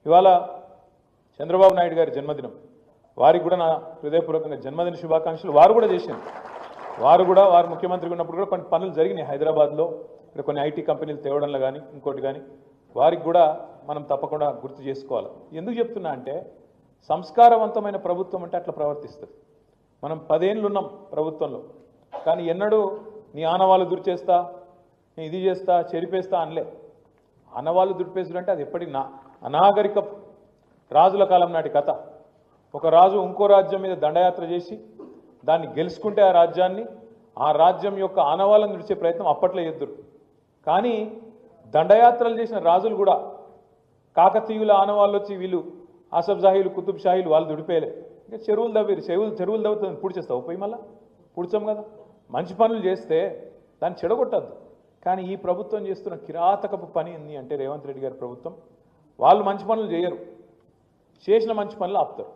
ఇవాళ చంద్రబాబు నాయుడు గారి జన్మదినం, వారికి కూడా నా హృదయపూర్వకంగా జన్మదిన శుభాకాంక్షలు. వారు కూడా చేశారు, వారు ముఖ్యమంత్రిగా ఉన్నప్పుడు కూడా కొన్ని పనులు జరిగినాయి హైదరాబాద్లో, ఇక్కడ కొన్ని ఐటీ కంపెనీలు తేవడంలో కానీ ఇంకోటి కానీ, వారికి కూడా మనం తప్పకుండా గుర్తు చేసుకోవాలి. ఎందుకు చెప్తున్నా అంటే సంస్కారవంతమైన ప్రభుత్వం అంటే అట్లా ప్రవర్తిస్తుంది. మనం 10 ఏళ్ళు ఉన్నాం ప్రభుత్వంలో, కానీ ఎన్నడూ నీ ఆనవాళ్ళు దురిచేస్తా, నీ ఇది చేస్తా, చెరిపేస్తా అనలే. ఆనవాళ్ళు దురిపేసుడు అంటే అది ఎప్పటి అనాగరిక రాజుల కాలం నాటి కథ. ఒక రాజు ఇంకో రాజ్యం మీద దండయాత్ర చేసి దాన్ని గెలుచుకుంటే ఆ రాజ్యం యొక్క ఆనవాళ్ళను విడిచే ప్రయత్నం అప్పట్లో చేద్దురు. కానీ దండయాత్రలు చేసిన రాజులు కూడా కాకతీయుల ఆనవాళ్ళు వచ్చి వీళ్ళు ఆసఫ్ జాహీలు, కుతుబ్ షాహీలు వాళ్ళు దుడిపేయలే. ఇంకా చెరువులు తవ్వేరు, చెరువులు తవ్వుతుంది, పూడ్చేస్తావు పోయి మళ్ళీ పూడ్చాం కదా. మంచి పనులు చేస్తే దాన్ని చెడగొట్టద్దు. కానీ ఈ ప్రభుత్వం చేస్తున్న కిరాతకపు పని ఏంది అంటే రేవంత్ రెడ్డి గారి ప్రభుత్వం, వాళ్ళు మంచి పనులు చేయరు, చేసిన మంచి పనులు ఆపుతారు.